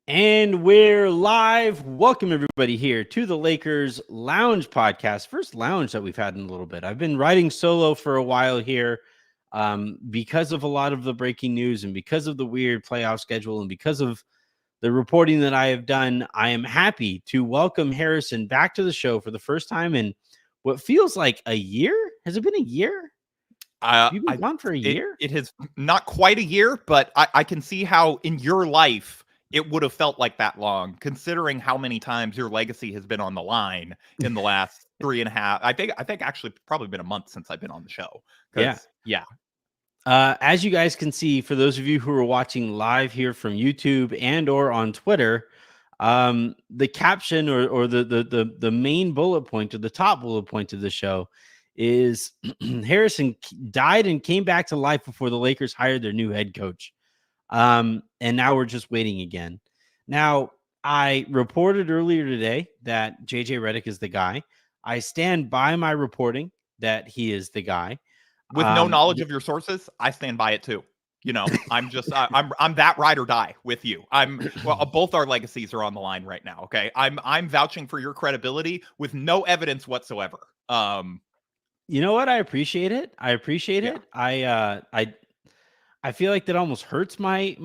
And we're live. Welcome everybody here to the Lakers Lounge podcast. First lounge that we've had in a little bit. I've been writing solo for a while here because of a lot of the breaking news and because of the weird playoff schedule and because of the reporting that I have done. I am happy to welcome Harrison back to the show for the first time in what feels like a year. Has it been a year? You've been gone for a year? It has not quite a year, but I can see how in your life it would have felt like that long, considering how many times your legacy has been on the line in the last 3.5. I think actually probably been a month since I've been on the show. Yeah. As you guys can see, for those of you who are watching live here from YouTube and or on Twitter, the caption or the main bullet point or the top bullet point of the show is Harrison died and came back to life before the Lakers hired their new head coach. And now we're just waiting again. Now, I reported earlier today that JJ Redick is the guy. I stand by my reporting that he is the guy. With no knowledge of your sources, I stand by it too. You know, I'm just I'm that ride or die with you. Both our legacies are on the line right now. Okay, I'm vouching for your credibility with no evidence whatsoever. You know what? I appreciate it. I appreciate it. I feel like that almost hurts my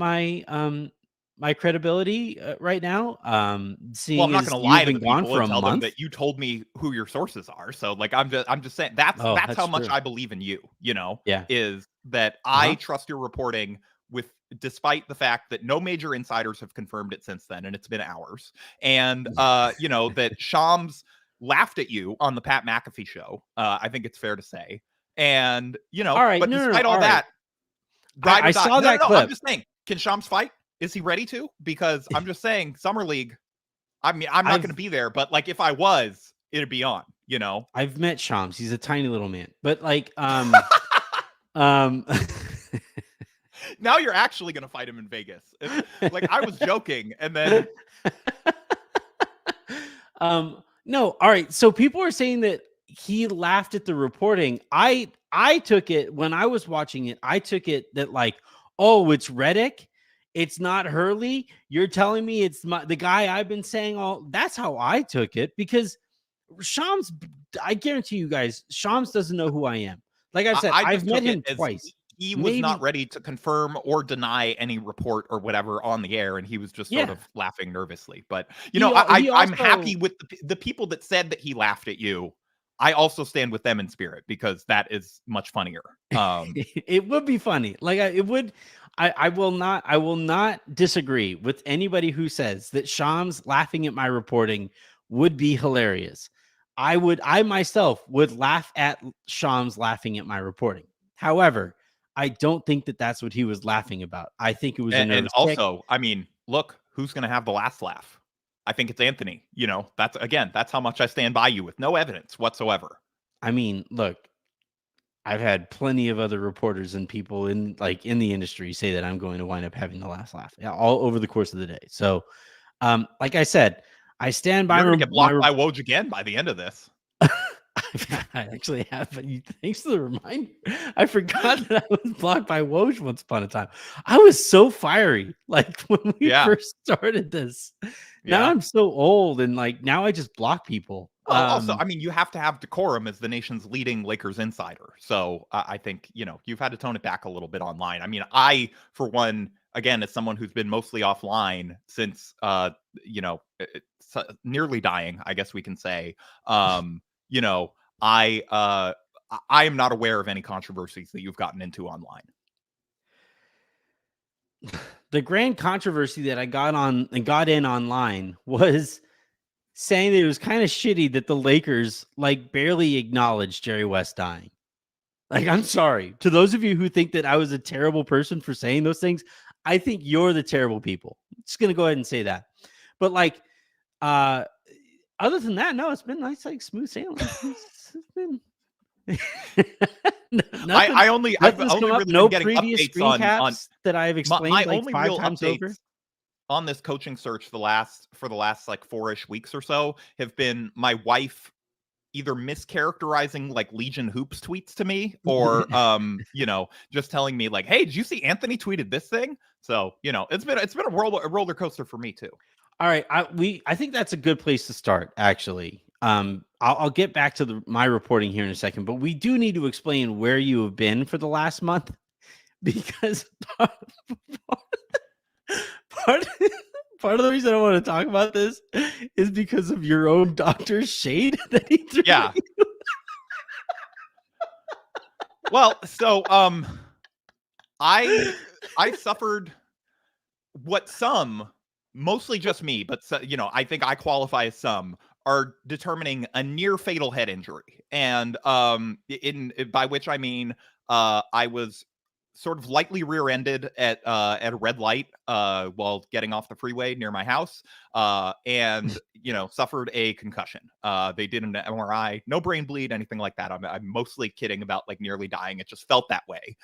credibility right now. Seeing I'm not going to lie to the gone people for and a tell month. them that you told me who your sources are. So like I'm just saying that's how much true. I believe in you. You know, Yeah, is that I trust your reporting with despite the fact that no major insiders have confirmed it since then, and it's been hours. And you know that Shams laughed at you on the Pat McAfee show. I think it's fair to say. And you know, all right, but despite all that. I saw that clip. I'm just saying, can Shams fight? Is he ready to? Because I'm just saying, Summer League. I mean, I'm not going to be there, but like if I was, it'd be on. You know, I've met Shams. He's a tiny little man, but like, now you're actually going to fight him in Vegas. Like I was joking, and then. No, all right. So people are saying that he laughed at the reporting. I took it when I was watching it. I took it that like, oh, it's Redick. It's not Hurley. You're telling me it's the guy I've been saying all. That's how I took it because Shams. I guarantee you guys, Shams doesn't know who I am. Like I said, I've met him twice. He was not ready to confirm or deny any report or whatever on the air, and he was just sort of laughing nervously. But you know, I'm happy with the people that said that he laughed at you. I also stand with them in spirit because that is much funnier. It would be funny. Like it would. I will not disagree with anybody who says that Shams laughing at my reporting would be hilarious. I myself would laugh at Shams laughing at my reporting. However, I don't think that that's what he was laughing about. I think it was and also, I mean, look, who's going to have the last laugh? I think it's Anthony. You know, that's how much I stand by you with no evidence whatsoever. I mean, look, I've had plenty of other reporters and people in the industry say that I'm going to wind up having the last laugh all over the course of the day. So, like I said, I stand by. You're going to get blocked by Woj again by the end of this. I actually have, but thanks for the reminder. I forgot that I was blocked by Woj once upon a time. I was so fiery, like when we first started this. Now I'm so old, and like now I just block people. Also, I mean, you have to have decorum as the nation's leading Lakers insider. So I think you've had to tone it back a little bit online. I mean, I, for one, again, as someone who's been mostly offline since nearly dying, I guess we can say. You know, I am not aware of any controversies that you've gotten into online. The grand controversy that I got in online was saying that it was kind of shitty that the Lakers like barely acknowledged Jerry West dying. Like, I'm sorry to those of you who think that I was a terrible person for saying those things. I think you're the terrible people. I'm just going to go ahead and say that. But like, other than that, no, it's been nice, like smooth sailing. It's been I've only really been getting previous updates on that I've explained my like only 5 real times updates over on this coaching search for the last like 4-ish weeks or so have been my wife either mischaracterizing like Legion Hoops tweets to me or just telling me like, hey, did you see Anthony tweeted this thing? So, it's been a roller coaster for me too. All right, I think that's a good place to start. Actually, I'll get back to my reporting here in a second, but we do need to explain where you have been for the last month, because part part of the reason I want to talk about this is because of your own doctor's shade that he threw. Yeah. Well, so I suffered what some, mostly just me, but I think I qualify as some, are determining a near fatal head injury. And by which I mean I was sort of lightly rear-ended at a red light while getting off the freeway near my house, and suffered a concussion. They did an MRI, no brain bleed, anything like that. I'm mostly kidding about like nearly dying. It just felt that way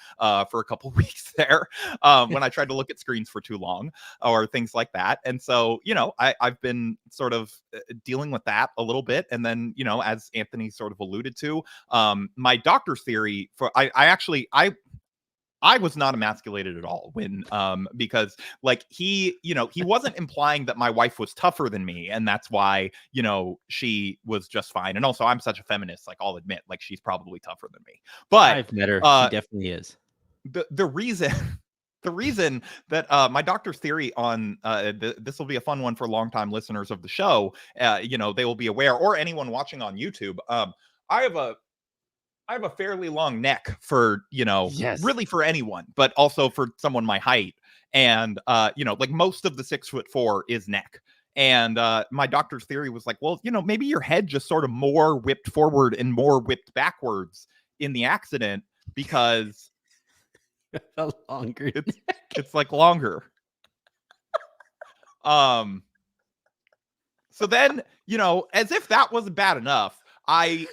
for a couple weeks there when I tried to look at screens for too long or things like that. And so I've been sort of dealing with that a little bit. And then as Anthony sort of alluded to, my doctor's theory for I was not emasculated at all when because like he wasn't implying that my wife was tougher than me, and that's why she was just fine. And also I'm such a feminist, like I'll admit, like she's probably tougher than me. But I've met her. She definitely is. The reason the reason that my doctor's theory on this will be a fun one for longtime listeners of the show, they will be aware, or anyone watching on YouTube. I have a fairly long neck for, Yes. really for anyone, but also for someone my height. And, like most of the 6'4" is neck. And my doctor's theory was like, well, maybe your head just sort of more whipped forward and more whipped backwards in the accident because longer. It's like longer. So then, as if that wasn't bad enough, I,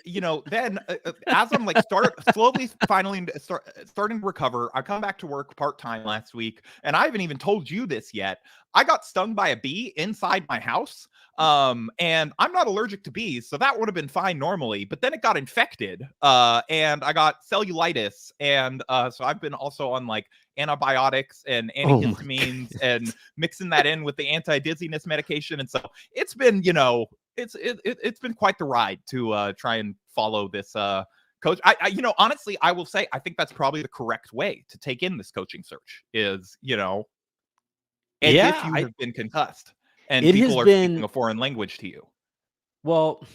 then as I'm like starting to recover, I come back to work part-time last week, and I haven't even told you this yet. I got stung by a bee inside my house. And I'm not allergic to bees, so that would have been fine normally, but then it got infected, and I got cellulitis. And so I've been also on like antibiotics and antihistamines and mixing that in with the anti-dizziness medication. And so it's been, it's been quite the ride to try and follow this coach. I honestly, I will say, I think that's probably the correct way to take in this coaching search is, if you have been concussed and people are speaking a foreign language to you. Well,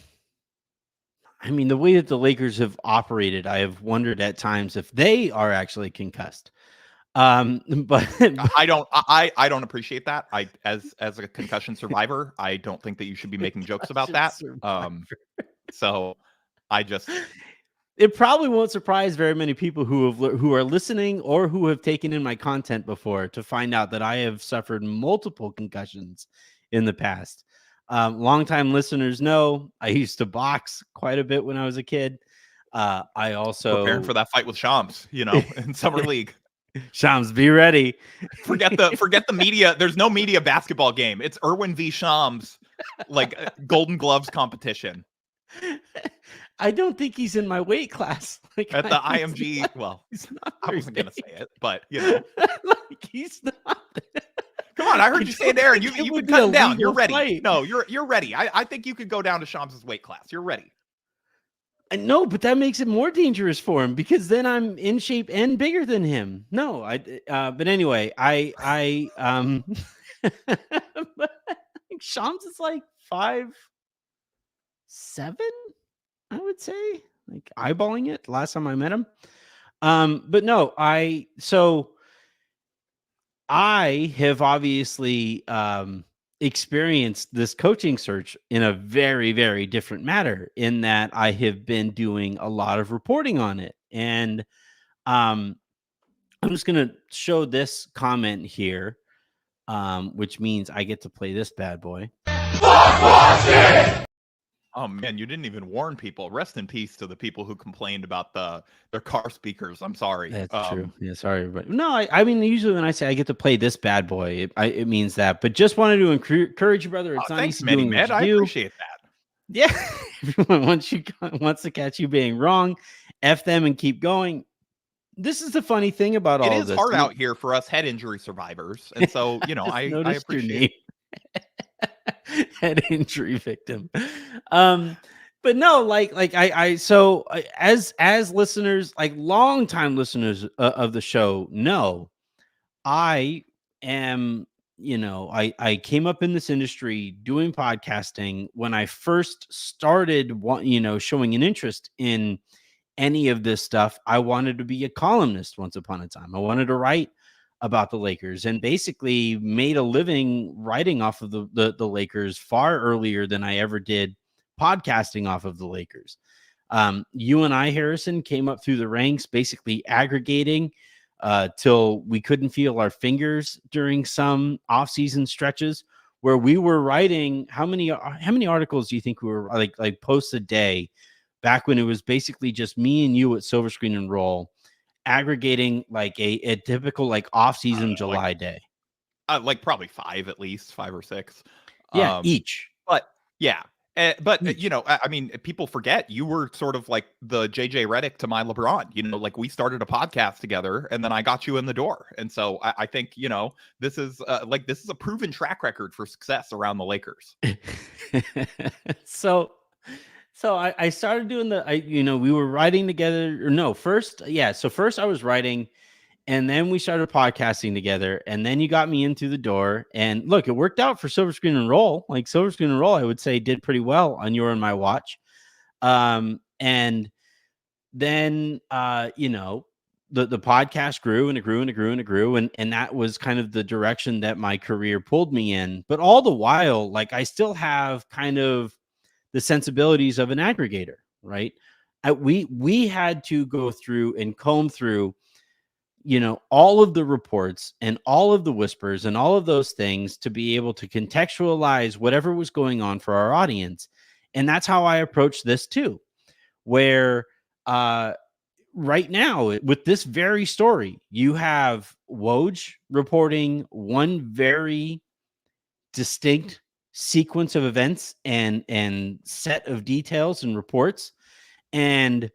I mean, the way that the Lakers have operated, I have wondered at times if they are actually concussed. But I don't appreciate that. As a concussion survivor, I don't think that you should be making jokes about that. So I just, it probably won't surprise very many people who are listening or who have taken in my content before to find out that I have suffered multiple concussions in the past. Longtime listeners know I used to box quite a bit when I was a kid. I also preparing for that fight with Shams, in summer league. Shams, be ready. Forget the media. There's no media basketball game. It's Irwin v. Shams, like Golden Gloves competition. I don't think he's in my weight class. Like at the IMG. Well, I wasn't gonna say it, but like he's not. Come on, I heard you say it, Aaron. You could cut down. You're ready. Fight. No, you're ready. I think you could go down to Shams' weight class. You're ready. No, but that makes it more dangerous for him because then I'm in shape and bigger than him. No, but anyway, I Shams is like 5'7", I would say, like eyeballing it last time I met him. But no, I have obviously experienced this coaching search in a very, very different manner in that I have been doing a lot of reporting on it. And I'm just going to show this comment here, which means I get to play this bad boy. Oh man, you didn't even warn people. Rest in peace to the people who complained about their car speakers. I'm sorry. That's true. Yeah, sorry, everybody. No, I mean, usually when I say I get to play this bad boy, it means that. But just wanted to encourage you, brother. It's not thanks, easy doing what you I do. appreciate that. Yeah, everyone wants to catch you being wrong. F them and keep going. this is the funny thing about It all of is this. hard out here for us head injury survivors, and so Just I noticed your appreciate. name. Head injury victim. Um, but no, so as listeners, like longtime listeners of the show know, I am, I came up in this industry doing podcasting when I first started, showing an interest in any of this stuff. I wanted to be a columnist once upon a time. I wanted to write about the Lakers and basically made a living writing off of the Lakers far earlier than I ever did podcasting off of the Lakers. You and I, Harrison, came up through the ranks, basically aggregating till we couldn't feel our fingers during some off-season stretches where we were writing. How many articles do you think we were like posts a day back when it was basically just me and you at Silver Screen and Roll aggregating like a typical like off-season July day? Like probably 5 at least, 5 or 6. Yeah, each. But yeah. But Each. I mean, people forget you were sort of like the JJ Redick to my LeBron. Like we started a podcast together, and then I got you in the door. And so I think this is this is a proven track record for success around the Lakers. So I started doing we were writing together. Or no, first I was writing, and then we started podcasting together, and then you got me in through the door. And look, it worked out for Silver Screen and Roll. Like Silver Screen and Roll, I would say did pretty well on your and my watch. And then the podcast grew and it grew and it grew and it grew, and that was kind of the direction that my career pulled me in. But all the while, like I still have kind of the sensibilities of an aggregator, right? We had to go through and comb through all of the reports and all of the whispers and all of those things to be able to contextualize whatever was going on for our audience. And that's how I approach this too, where right now with this very story, you have Woj reporting one very distinct sequence of events and set of details and reports, and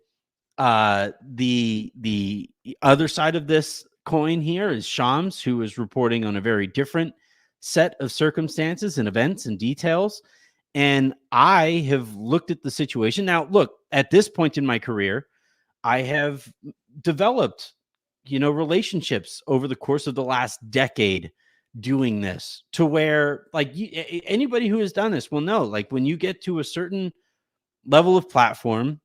the other side of this coin here is Shams, who is reporting on a very different set of circumstances and events and details. And I have looked at the situation. Now, look, at this point in my career, I have developed, relationships over the course of the last decade doing this to where anybody who has done this will know, like when you get to a certain level of platform,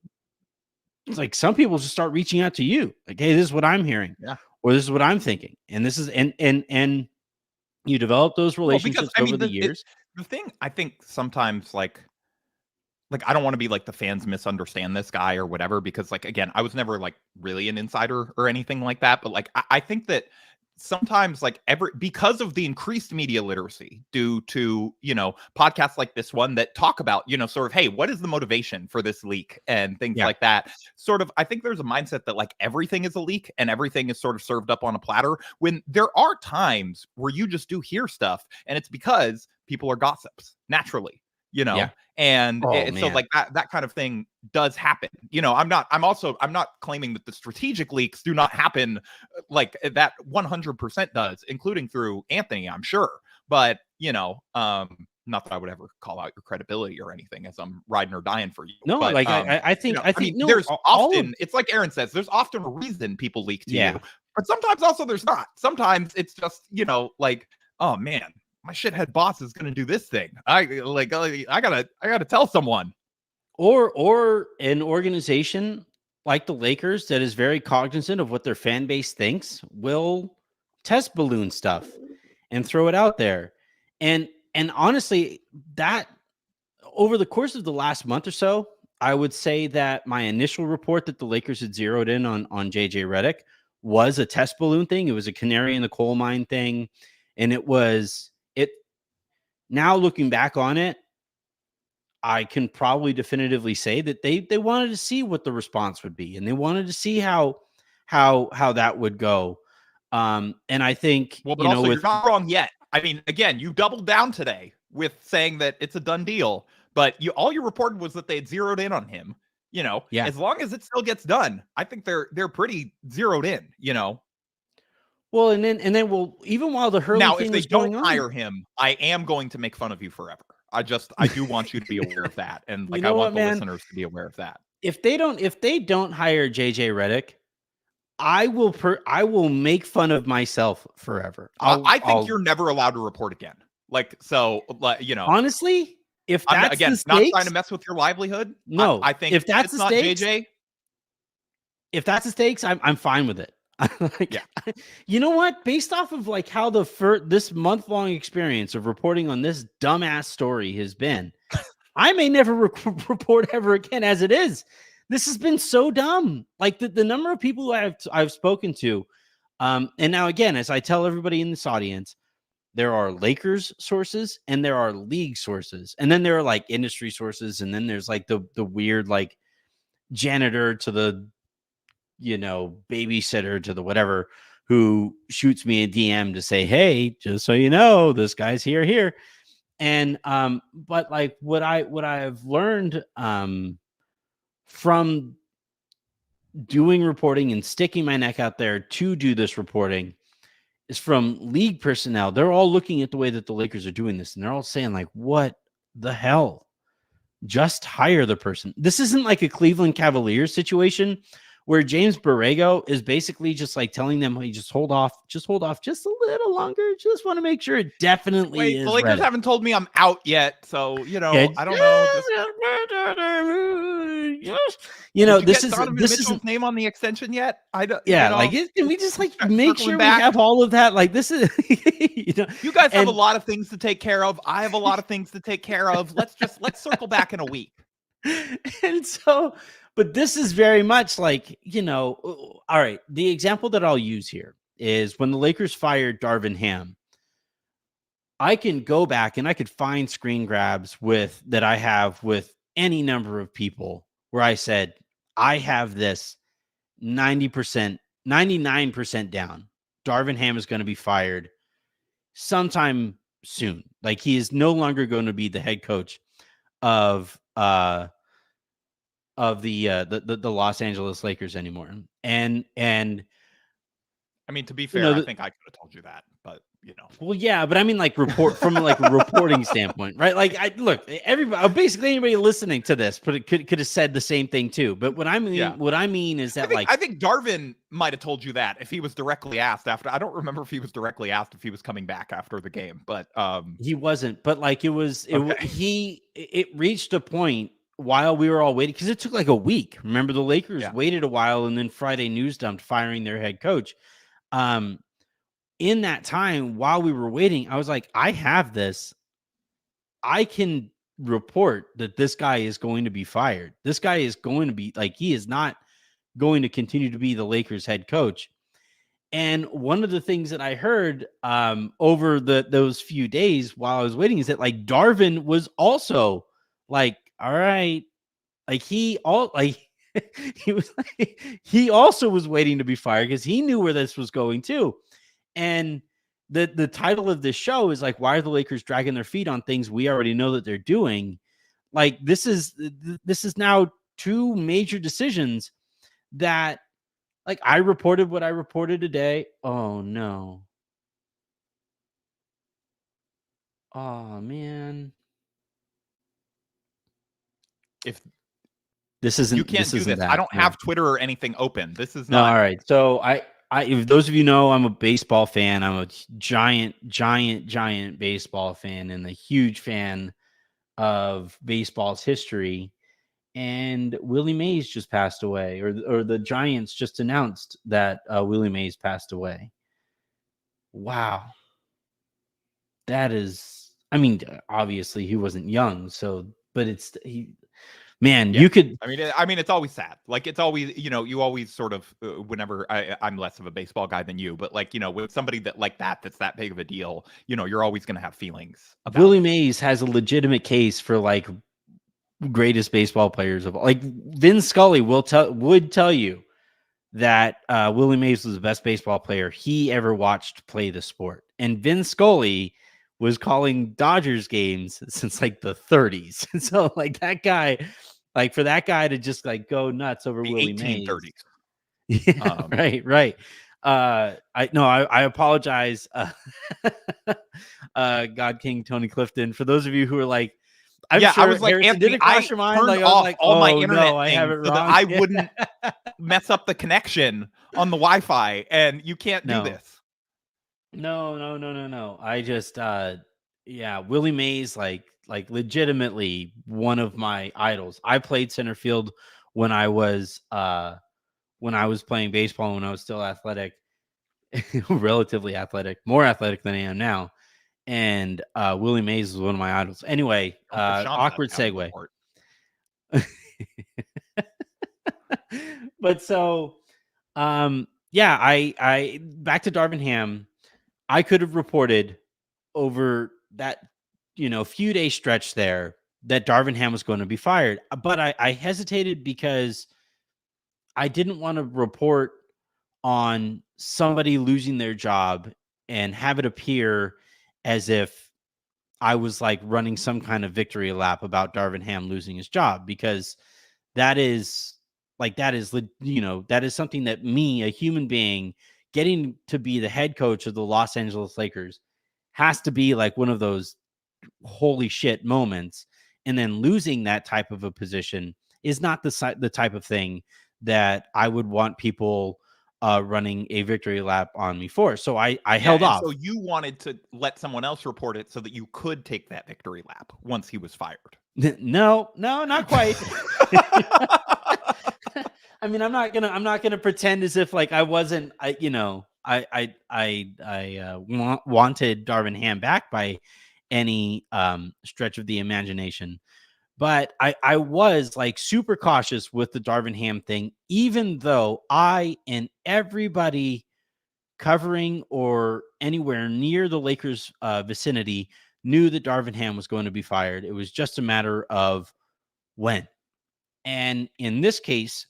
it's like some people just start reaching out to you like, hey, this is what I'm hearing, or this is what I'm thinking. And this is, and you develop those relationships over the years. The thing I think sometimes like I don't want to be like the fans misunderstand this guy or whatever, because like, again, I was never like really an insider or anything like that. But like, I think that sometimes like because of the increased media literacy due to, podcasts like this one that talk about, sort of, hey, what is the motivation for this leak and things like that. Sort of, I think there's a mindset that like everything is a leak and everything is sort of served up on a platter, when there are times where you just do hear stuff and it's because people are gossips naturally, and so like that kind of thing does happen. I'm not claiming that the strategic leaks do not happen, like that 100% does, including through Anthony, I'm sure. But, not that I would ever call out your credibility or anything, as I'm riding or dying for you. No, but, like I think there's often, it's like Aaron says, there's often a reason people leak to you, but sometimes also there's not. Sometimes it's just, like, oh man, my shithead boss is going to do this thing. I gotta tell someone. Or an organization like the Lakers that is very cognizant of what their fan base thinks will test balloon stuff and throw it out there. And honestly, that over the course of the last month or so, I would say that my initial report that the Lakers had zeroed in on JJ Redick was a test balloon thing. It was a canary in the coal mine thing. And now looking back on it, I can probably definitively say that they wanted to see what the response would be, and they wanted to see how that would go. And I think, well, but also you're not wrong yet. I mean, again, you doubled down today with saying that it's a done deal, but all you reported was that they had zeroed in on him. Yeah. as long as it still gets done, I think they're pretty zeroed in, Well, and then even while the Hurley Now, thing if they was going don't on, hire him, I am going to make fun of you forever. I do want you to be aware of that. And you I know want what, the man? listeners to be aware of that. If they don't hire JJ Redick, I will make fun of myself forever. I think you're never allowed to report again. Honestly, if that's I'm the not trying stakes, to mess with your livelihood. no. I think if that's it's the not stakes, JJ. if that's the stakes, I'm fine with it. Yeah. You know what? Based off of how this month-long experience of reporting on this dumbass story has been, I may never report ever again. As it is, this has been so dumb. Like the number of people who I've spoken to, and now again, as I tell everybody in this audience, there are Lakers sources and there are league sources, and then there are like industry sources, and then there's like the weird like janitor to the babysitter to the whatever who shoots me a DM to say, hey, just so you know, this guy's here. And but like what I've learned from doing reporting and sticking my neck out there to do this reporting is from league personnel. They're all looking at the way that the Lakers are doing this, and they're all saying like, what the hell? Just hire the person. This isn't like a Cleveland Cavaliers situation where James Borrego is basically just like telling them, hey, just hold off just a little longer. Just want to make sure it definitely is. The Lakers haven't told me I'm out yet, so I don't know. This is Donovan Mitchell's name on the extension yet? I don't. Yeah, can we just make sure we have all of that? Like this is, you guys have a lot of things to take care of. I have a lot of things to take care of. Let's circle back in a week. And so, but this is very much like, all right. The example that I'll use here is when the Lakers fired Darvin Ham. I can go back and I could find screen grabs that I have with any number of people where I said, I have this 90%, 99% down. Darvin Ham is going to be fired sometime soon. Like he is no longer going to be the head coach of the Los Angeles Lakers anymore. And I mean, to be fair, I think I could have told you that, but well, yeah, but I mean, like from like a reporting standpoint, right? Like everybody, basically anybody listening to this, but it could have said the same thing too. But what I mean is that I think Darvin might have told you that if he was directly asked after. I don't remember if he was directly asked if he was coming back after the game, but he wasn't. But like it reached a point while we were all waiting, because it took like a week. Remember, the Lakers waited a while, and then Friday news dumped firing their head coach. In that time, while we were waiting, I was like, I have this. I can report that this guy is going to be fired. This guy is going to be he is not going to continue to be the Lakers head coach. And one of the things that I heard over those few days while I was waiting is that like Darvin was also like, all right, like he was he also was waiting to be fired because he knew where this was going too. And the title of this show is like, why are the Lakers dragging their feet on things we already know that they're doing? Like this is now two major decisions that like I reported what I reported today. Oh no. Oh man. If this isn't, you can't do this. That, I don't have Twitter or anything open. This is not. No, all right. So if those of you know, I'm a baseball fan. I'm a giant baseball fan and a huge fan of baseball's history. And Willie Mays just passed away, or the Giants just announced that Willie Mays passed away. Wow. That is, I mean, obviously he wasn't young, but you could. I mean, it's always sad. Like it's always, you always sort of, whenever I'm less of a baseball guy than you, but like, with somebody that's that big of a deal, you're always going to have feelings about Willie Mays has a legitimate case for like greatest baseball players of all. Like Vin Scully would tell you that Willie Mays was the best baseball player he ever watched play the sport. And Vin Scully was calling Dodgers games since like the 30s. So like that guy, Like for that guy to just like go nuts over The Willie Mays. 1830s. Yeah, right. I apologize, God King Tony Clifton. For those of you who are like, I'm I sure was like, Harrison, Anthony, did it cross I your mind? turned Like I was off like, all my oh internet no, I have things it so that wrong. I wouldn't mess up the connection on the Wi-Fi, and you can't do No. this. No. I just Willie Mays, like legitimately one of my idols. I played center field when I was playing baseball, when I was still athletic, relatively athletic, more athletic than I am now. And Willie Mays was one of my idols. Anyway, awkward segue. But so I back to Darvin Ham. I could have reported over that few day stretch there that Darvin Ham was going to be fired, but I hesitated because I didn't want to report on somebody losing their job and have it appear as if I was like running some kind of victory lap about Darvin Ham losing his job, because that is something that me, a human being, getting to be the head coach of the Los Angeles Lakers has to be like one of those holy shit moments. And then losing that type of a position is not the type of thing that I would want people running a victory lap on me for. So I held off. So you wanted to let someone else report it so that you could take that victory lap once he was fired. No, not quite. I mean, I'm not gonna pretend as if like I wasn't, wanted Darvin Ham back by any stretch of the imagination. But I was like super cautious with the Darvin Ham thing, even though I and everybody covering or anywhere near the Lakers vicinity knew that Darvin Ham was going to be fired. It was just a matter of when. And in this case,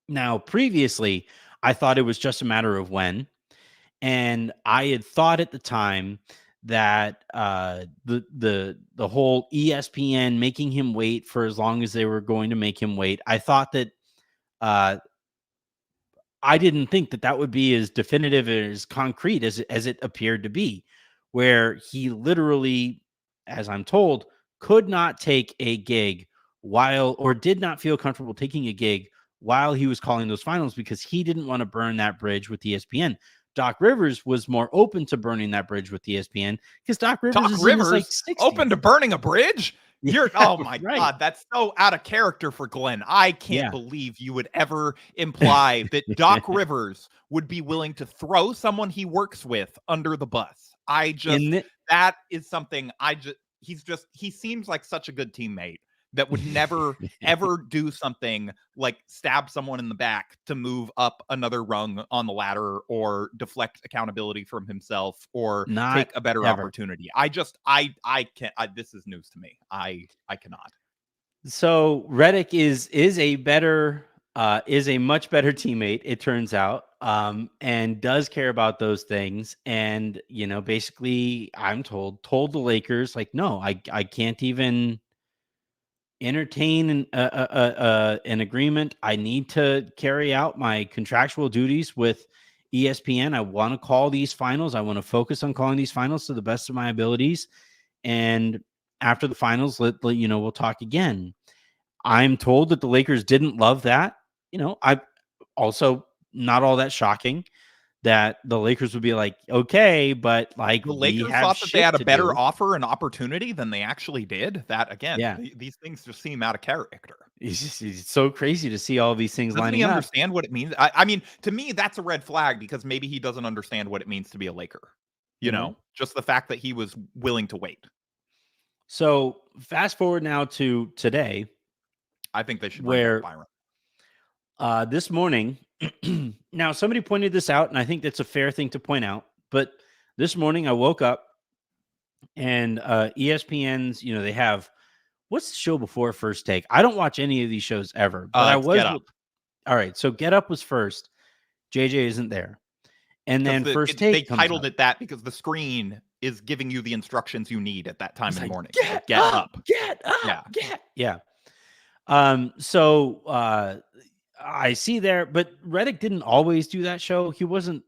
now previously, I thought it was just a matter of when. And I had thought at the time that the whole ESPN making him wait for as long as they were going to make him wait, I thought that I didn't think that that would be as definitive and as concrete as it appeared to be, where he literally, as I'm told, could not take a gig or did not feel comfortable taking a gig while he was calling those finals because he didn't want to burn that bridge with ESPN. Doc Rivers was more open to burning that bridge with ESPN because Doc Rivers is in his, like, 60s. Open to burning a bridge? Yeah, oh my right. God, that's so out of character for Glenn. I can't believe you would ever imply that Doc Rivers would be willing to throw someone he works with under the bus. That is something he seems like such a good teammate that would never, ever do something like stab someone in the back to move up another rung on the ladder or deflect accountability from himself or take a better opportunity. I can't. This is news to me. I cannot. So Redick is a much better teammate, it turns out, and does care about those things. And, basically I'm told the Lakers, like, no, I can't even entertain an agreement. I need to carry out my contractual duties with ESPN. I want to call these finals. I want to focus on calling these finals to the best of my abilities. And after the finals, we'll talk again. I'm told that the Lakers didn't love that. I also, not all that shocking that the Lakers would be like, okay, but like the Lakers thought that they had a better offer and opportunity than they actually did. That again, these things just seem out of character. It's so crazy to see all these things lining up. Doesn't he understand what it means? I mean, to me, that's a red flag because maybe he doesn't understand what it means to be a Laker. Just the fact that he was willing to wait. So fast forward now to today. I think they should bring back Byron. This morning, now somebody pointed this out, and I think that's a fair thing to point out. But this morning I woke up and ESPN's, they have, what's the show before First Take? I don't watch any of these shows ever, but I was. Get Up. All right, so Get Up was first. JJ isn't there. And then First Take. They titled it that because the screen is giving you the instructions you need at that time in the morning. Get up. Yeah. Yeah. So I see there, but Redick didn't always do that show. He wasn't,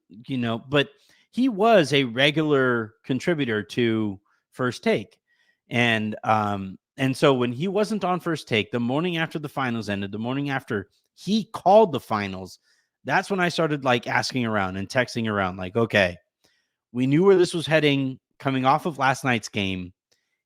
but he was a regular contributor to First Take. And so when he wasn't on First Take, the morning after the finals ended, the morning after he called the finals, that's when I started like asking around and texting around, like, okay, we knew where this was heading coming off of last night's game.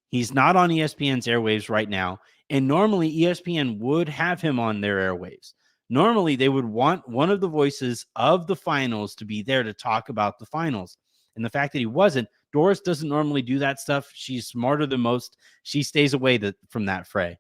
He's not on ESPN's airwaves right now. And normally ESPN would have him on their airwaves. Normally they would want one of the voices of the finals to be there to talk about the finals. And the fact that he wasn't, Doris doesn't normally do that stuff. She's smarter than most. She stays away from that fray.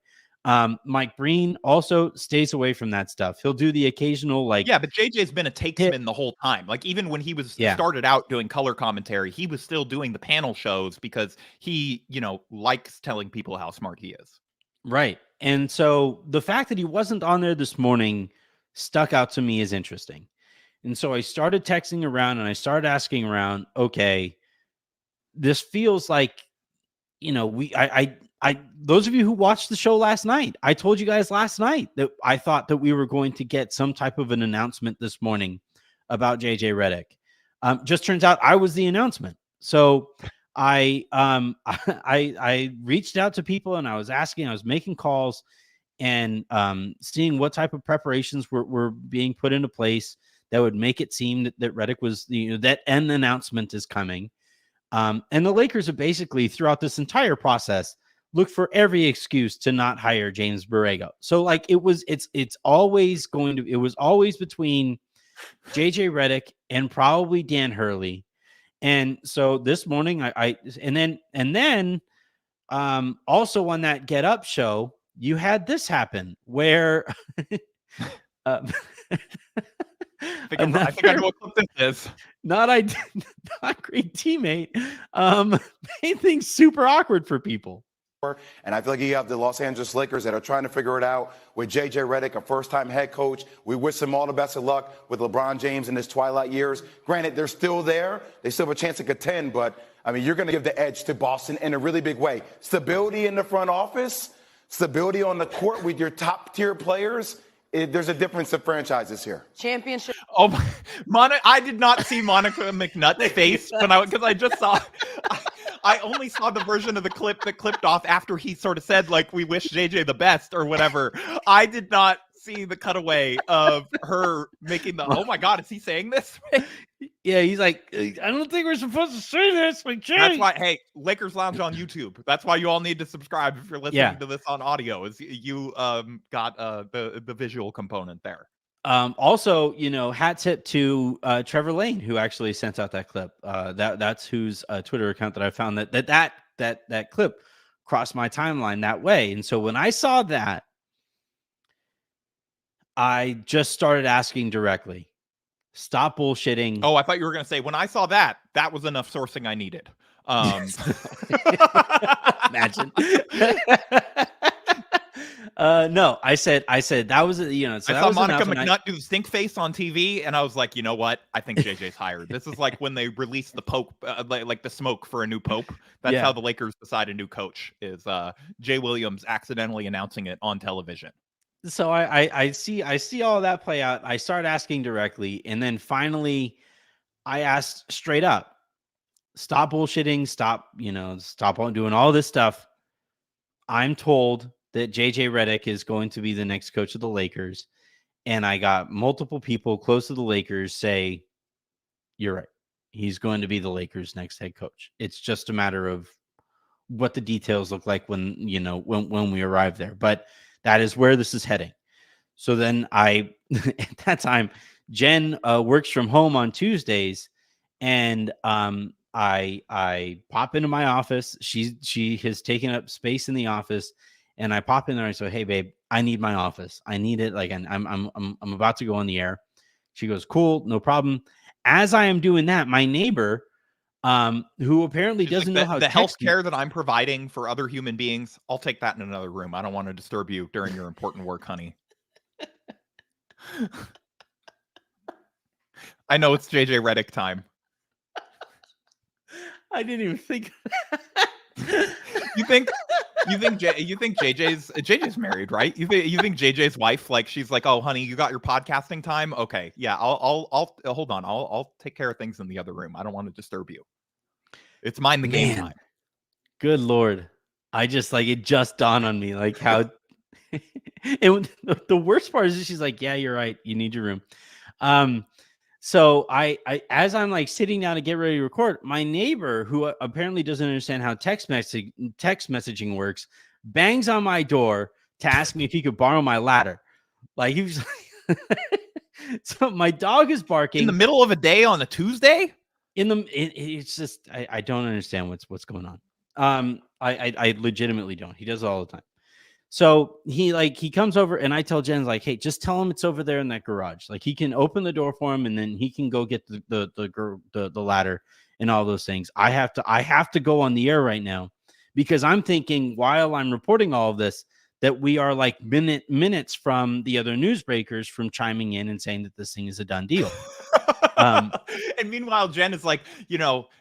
Mike Breen also stays away from that stuff. He'll do the occasional like, yeah, but JJ's been a takesman the whole time. Like even when he was started out doing color commentary, he was still doing the panel shows because he, likes telling people how smart he is. Right. And so the fact that he wasn't on there this morning stuck out to me as interesting. And so I started texting around and I started asking around, okay, this feels like, those of you who watched the show last night, I told you guys last night that I thought that we were going to get some type of an announcement this morning about JJ Redick. Just turns out I was the announcement. So I reached out to people and I was making calls and seeing what type of preparations were being put into place that would make it seem that Redick was that an announcement is coming. And the Lakers have basically throughout this entire process looked for every excuse to not hire James Borrego. So like it was always between JJ Redick and probably Dan Hurley. And so this morning and then also on that Get Up show, you had this happen where I think I know what this is. Not great teammate. Made things super awkward for people. And I feel like you have the Los Angeles Lakers that are trying to figure it out with JJ Redick, a first-time head coach. We wish him all the best of luck with LeBron James in his twilight years. Granted, they're still there. They still have a chance to contend, but, I mean, you're going to give the edge to Boston in a really big way. Stability in the front office, stability on the court with your top-tier players. There's a difference of franchises here. Championship. Oh, I did not see Monica McNutt's face because I just saw. I only saw the version of the clip that clipped off after he sort of said, like, we wish JJ the best or whatever. I did not see the cutaway of her making oh my God, is he saying this? Yeah, he's like, I don't think we're supposed to say this. Like, that's why, hey, Lakers Lounge on YouTube. That's why you all need to subscribe if you're listening to this on audio, is you got the visual component there. Also, hat tip to Trevor Lane, who actually sent out that clip. That's whose Twitter account that I found that clip crossed my timeline that way. And so when I saw that, I just started asking directly, stop bullshitting. Oh, I thought you were going to say, when I saw that was enough sourcing I needed. Imagine. No, I said that was, so I saw Monica McNutt do the stink face on TV, and I was like, you know what? I think JJ's hired. This is like when they release the Pope, like the smoke for a new Pope. That's how the Lakers decide a new coach, is Jay Williams accidentally announcing it on television. So I see all that play out. I start asking directly, and then finally I asked straight up, stop bullshitting, stop doing all this stuff. I'm told that JJ Redick is going to be the next coach of the Lakers. And I got multiple people close to the Lakers say, you're right. He's going to be the Lakers' next head coach. It's just a matter of what the details look like when we arrive there. But that is where this is heading. So then at that time, Jen works from home on Tuesdays, and I pop into my office. She has taken up space in the office, and I pop in there and I say, "Hey, babe, I need my office. I need it. Like, I'm about to go on the air." She goes, "Cool, no problem." As I am doing that, my neighbor, who apparently doesn't know how the healthcare that I'm providing for other human beings, I'll take that in another room. I don't want to disturb you during your important work, honey. I know it's JJ Redick time. I didn't even think. You think You think JJ's married, right? You think JJ's wife, like, she's like, oh honey, you got your podcasting time? Okay, yeah, I'll hold on, I'll take care of things in the other room. I don't want to disturb you. It's mind the game time. Good Lord. I just like it just dawned on me like how and the worst part is she's like, yeah, you're right. You need your room. So I as I'm like sitting down to get ready to record, my neighbor, who apparently doesn't understand how text messaging works, bangs on my door to ask me if he could borrow my ladder. Like he was like, so my dog is barking in the middle of a day on a Tuesday. It's just I don't understand what's going on. I legitimately don't. He does it all the time. So he comes over and I tell Jen, like, hey, just tell him it's over there in that garage. Like he can open the door for him and then he can go get the ladder and all those things. I have to go on the air right now because I'm thinking while I'm reporting all of this that we are like minutes from the other newsbreakers from chiming in and saying that this thing is a done deal. And meanwhile, Jen is like,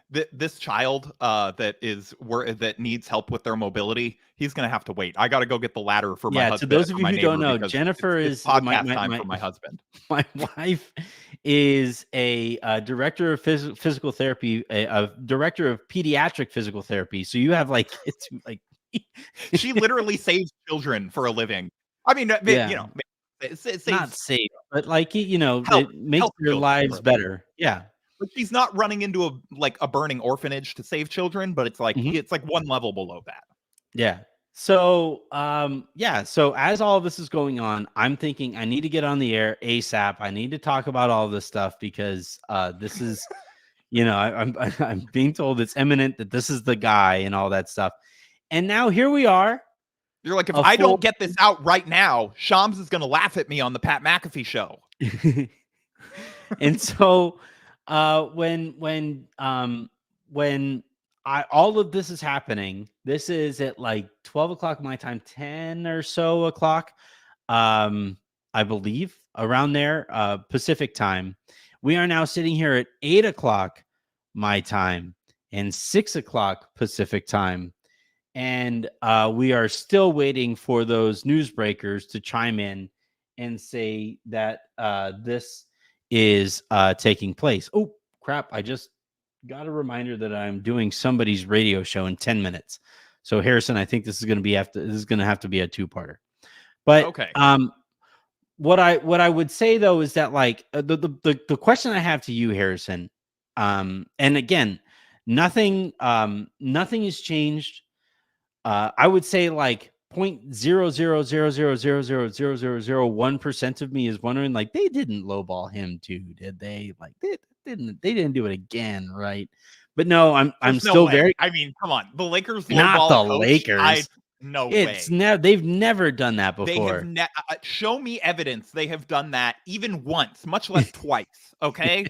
this child that needs help with their mobility, he's gonna have to wait. I got to go get the ladder for my husband. To those of you who don't know, Jennifer is podcast time for my husband. My wife is a director of physical therapy, a director of pediatric physical therapy. So you have like it's like she literally saves children for a living. I mean, it's not safe, but like it makes their children lives better. Yeah. But she's not running into a burning orphanage to save children, but it's like it's like one level below that. Yeah. So so as all of this is going on, I'm thinking I need to get on the air ASAP. I need to talk about all this stuff because this is I'm being told it's imminent that this is the guy and all that stuff. And now here we are. You're like, if I don't get this out right now, Shams is going to laugh at me on the Pat McAfee show. And so when all of this is happening, this is at like 12 o'clock my time, 10 or so o'clock, I believe, around there, Pacific time. We are now sitting here at 8 o'clock my time and 6 o'clock Pacific time. And we are still waiting for those newsbreakers to chime in and say that this is taking place. Oh, crap. I just got a reminder that I'm doing somebody's radio show in 10 minutes. So, Harrison, I think this is going to have to be a two-parter. But okay. What I would say, though, is that like the question I have to you, Harrison, and again, nothing has changed. I would say like 0.000000001% of me is wondering, like, they didn't lowball him too, did they? Like they didn't do it again, right? But no, I'm still very. I mean, come on, the Lakers not lowball the coach, Lakers. No it's way. They've never done that before. They have show me evidence they have done that even once, much less twice. Okay,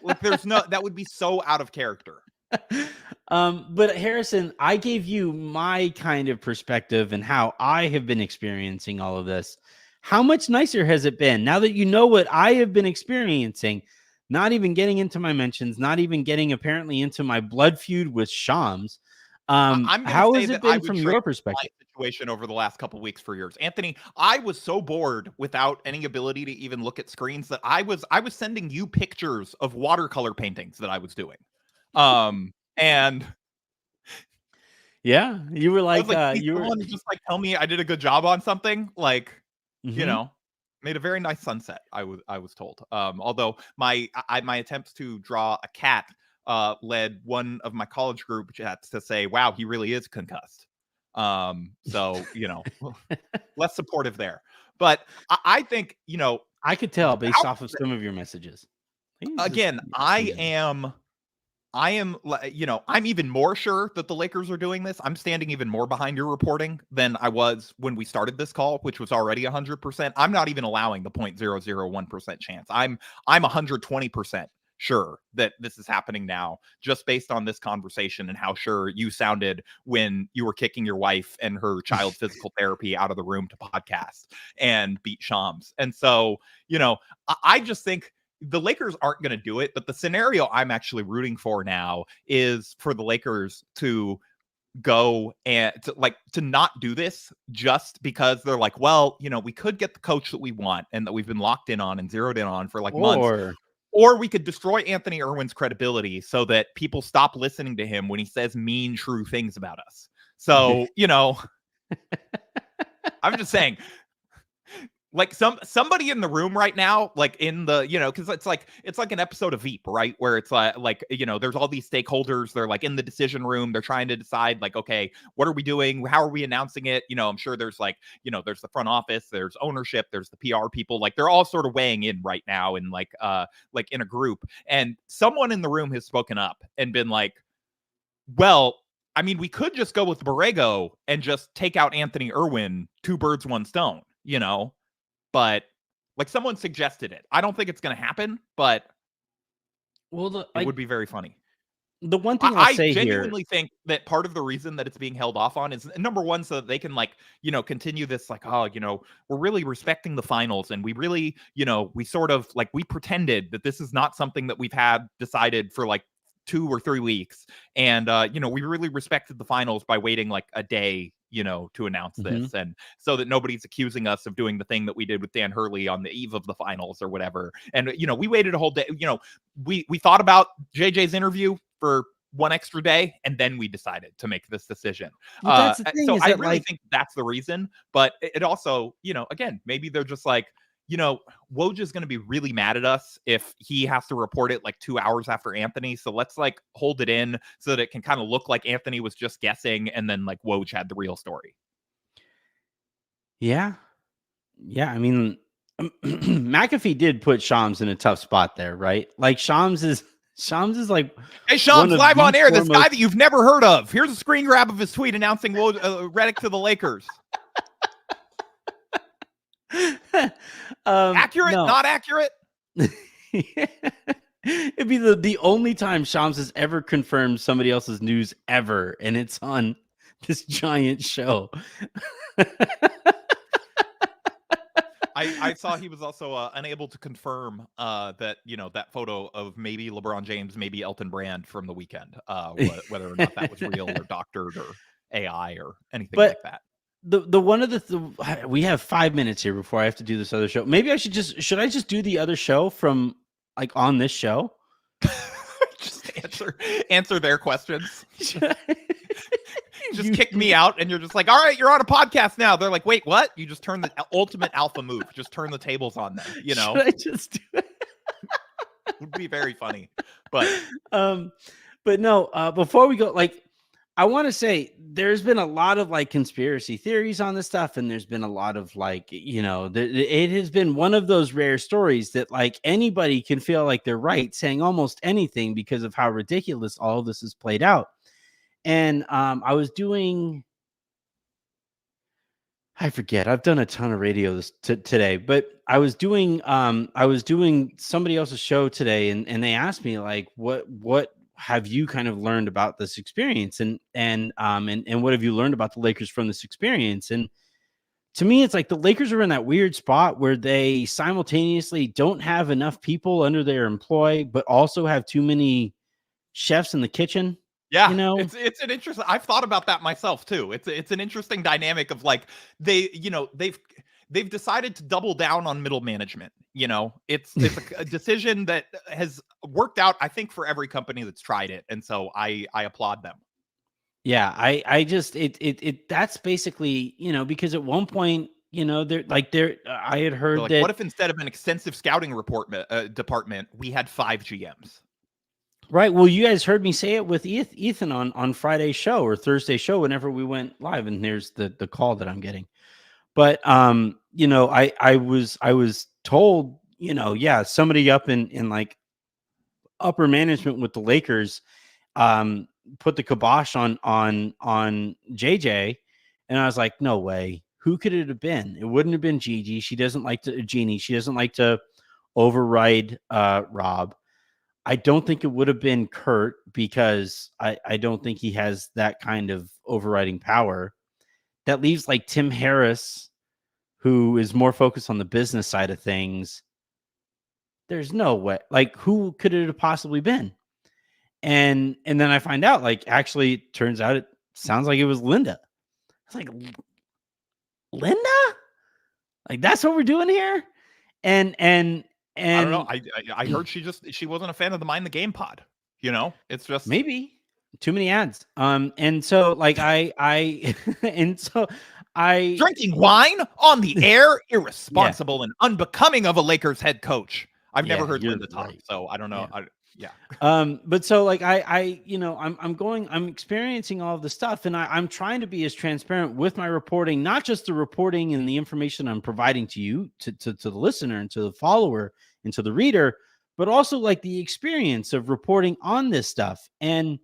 like that would be so out of character. But Harrison, I gave you my kind of perspective and how I have been experiencing all of this. How much nicer has it been now that you know what I have been experiencing? Not even getting into my mentions, not even getting apparently into my blood feud with Shams. How has it been from your perspective? Situation over the last couple of weeks for yours, Anthony. I was so bored without any ability to even look at screens that I was sending you pictures of watercolor paintings that I was doing. And yeah, you were like, you were just like, tell me I did a good job on something, like, made a very nice sunset. I was told. Although my attempts to draw a cat led one of my college group chats to say, wow, he really is concussed. So less supportive there. But I think, I could tell based off of some of your messages. Again, I am, I'm even more sure that the Lakers are doing this. I'm standing even more behind your reporting than I was when we started this call, which was already 100%. I'm not even allowing the 0.001% chance. I'm 120% sure that this is happening now, just based on this conversation and how sure you sounded when you were kicking your wife and her child physical therapy out of the room to podcast and beat Shams. And so, I just think the Lakers aren't going to do it, but the scenario I'm actually rooting for now is for the Lakers to go and to not do this just because they're like, well, we could get the coach that we want and that we've been locked in on and zeroed in on for like months. Or we could destroy Anthony Irwin's credibility so that people stop listening to him when he says mean, true things about us. So, I'm just saying, like somebody in the room right now, like in the, because it's like an episode of Veep, right? Where it's like there's all these stakeholders. They're like in the decision room. They're trying to decide like, okay, what are we doing? How are we announcing it? I'm sure there's like, there's the front office, there's ownership, there's the PR people. Like they're all sort of weighing in right now and like in a group. And someone in the room has spoken up and been like, well, I mean, we could just go with Borrego and just take out Anthony Irwin, 2 birds, 1 stone, But like someone suggested it. I don't think it's going to happen, but it would be very funny. The one thing I genuinely think that part of the reason that it's being held off on is number one, so that they can like, continue this like, oh, we're really respecting the finals. And we really, we sort of like, we pretended that this is not something that we've had decided for like 2 or 3 weeks. And, we really respected the finals by waiting like a day, to announce this. And so that nobody's accusing us of doing the thing that we did with Dan Hurley on the eve of the finals or whatever. And, we waited a whole day, we thought about JJ's interview for 1 extra day, and then we decided to make this decision. Well, so I really think that's the reason, but it also, again, maybe they're just like, Woj is going to be really mad at us if he has to report it like 2 hours after Anthony. So let's like hold it in so that it can kind of look like Anthony was just guessing and then like Woj had the real story. Yeah. Yeah. I mean, McAfee did put Shams in a tough spot there, right? Like Shams is like, hey, Shams, live on air. This guy that you've never heard of. Here's a screen grab of his tweet announcing Redick to the Lakers. Accurate? No. Not accurate? It'd be the only time Shams has ever confirmed somebody else's news ever, and it's on this giant show. I saw he was also unable to confirm that that photo of maybe LeBron James, maybe Elton Brand from the weekend, whether or not that was real or doctored or AI or anything like that. The one of we have 5 minutes here before I have to do this other show. Maybe I should I just do the other show from like on this show? Just answer their questions. Just kick me out, and you're just like, all right, you're on a podcast now. They're like, wait, what? You just turn the ultimate alpha move. Just turn the tables on them. Should I just do it? Would be very funny, but no. Before we go, like, I want to say there's been a lot of like conspiracy theories on this stuff, and there's been a lot of like, it has been one of those rare stories that like anybody can feel like they're right saying almost anything because of how ridiculous all of this is played out. And I was doing, I forget, I've done a ton of radio today, but I was doing somebody else's show today, and they asked me like, what have you kind of learned about this experience, and what have you learned about the Lakers from this experience? And to me, it's like the Lakers are in that weird spot where they simultaneously don't have enough people under their employ, but also have too many chefs in the kitchen. Yeah, it's an interesting. I've thought about that myself too. It's an interesting dynamic of like they've decided to double down on middle management. It's a decision that has worked out, I think, for every company that's tried it, and so I applaud them. Yeah, I just that's basically because at one point I had heard like, that what if instead of an extensive scouting department we had 5 GMs. Right. Well, you guys heard me say it with Ethan on Friday's show or Thursday's show whenever we went live, and here's the call that I'm getting. But I was told, somebody up in like upper management with the Lakers put the kibosh on JJ, and I was like, no way. Who could it have been? It wouldn't have been Gigi. She doesn't like to override Rob. I don't think it would have been Kurt because I don't think he has that kind of overriding power. That leaves like Tim Harris, who is more focused on the business side of things. There's no way. Like, who could it have possibly been? And then I find out, like, actually, it turns out sounds like it was Linda. I was like, Linda? Like, that's what we're doing here? And I don't know. I heard she wasn't a fan of the Mind the Game pod. You know, it's just maybe too many ads. And so like I drinking wine on the air, irresponsible and unbecoming of a Lakers head coach. I've never heard Linda talk, right. so I don't know. But so like I'm experiencing all of this stuff, and I'm trying to be as transparent with my reporting, not just the reporting and the information I'm providing to you, to the listener and to the follower and to the reader, but also like the experience of reporting on this stuff. And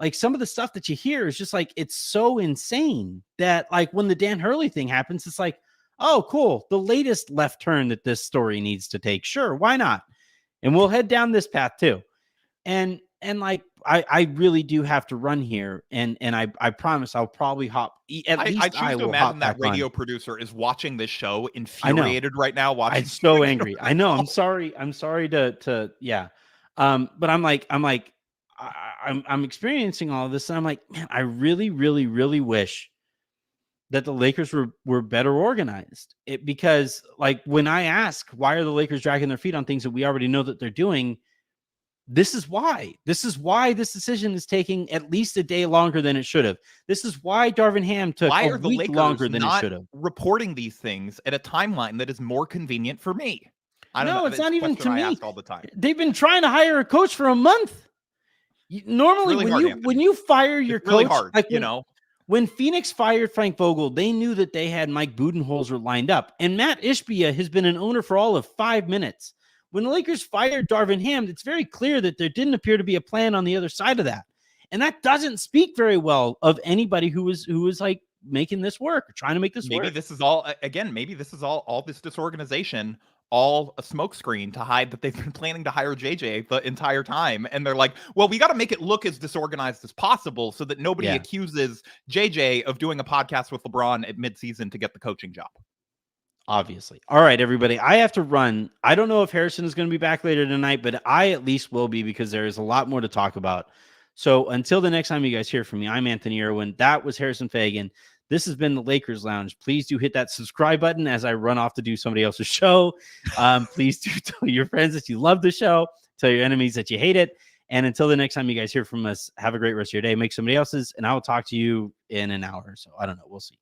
like some of the stuff that you hear is just like, it's so insane that like when the Dan Hurley thing happens, it's like, oh, cool. The latest left turn that this story needs to take. Sure. Why not? And we'll head down this path too. And like, I really do have to run here. And I promise I'll probably hop. At least I choose to imagine that radio producer is watching this show infuriated right now. I'm so angry. I know. I'm sorry to yeah. But I'm experiencing all of this, and I'm like, man, I really, really, really wish that the Lakers were better organized. Because like when I ask why are the Lakers dragging their feet on things that we already know that they're doing, this is why this decision is taking at least a day longer than it should have. This is why Darvin Ham took a week longer than it should have. Reporting these things at a timeline that is more convenient for me. I don't know. It's not even to me. I ask all the time. They've been trying to hire a coach for a month. Normally, really when you fire your coach, really hard, like when Phoenix fired Frank Vogel, they knew that they had Mike Budenholzer lined up, and Matt Ishbia has been an owner for all of 5 minutes. When the Lakers fired Darvin Ham, it's very clear that there didn't appear to be a plan on the other side of that, and that doesn't speak very well of anybody who was like making this work, or trying to make this work. Maybe this is all this disorganization, all a smokescreen to hide that they've been planning to hire JJ the entire time. And they're like, well, we got to make it look as disorganized as possible so that nobody accuses JJ of doing a podcast with LeBron at midseason to get the coaching job. Obviously. All right, everybody. I have to run. I don't know if Harrison is going to be back later tonight, but I at least will be, because there is a lot more to talk about. So until the next time you guys hear from me, I'm Anthony Irwin. That was Harrison Fagan. This has been the Lakers Lounge. Please do hit that subscribe button as I run off to do somebody else's show. Please do tell your friends that you love the show. Tell your enemies that you hate it. And until the next time you guys hear from us, have a great rest of your day. Make somebody else's, and I will talk to you in an hour or so. I don't know. We'll see.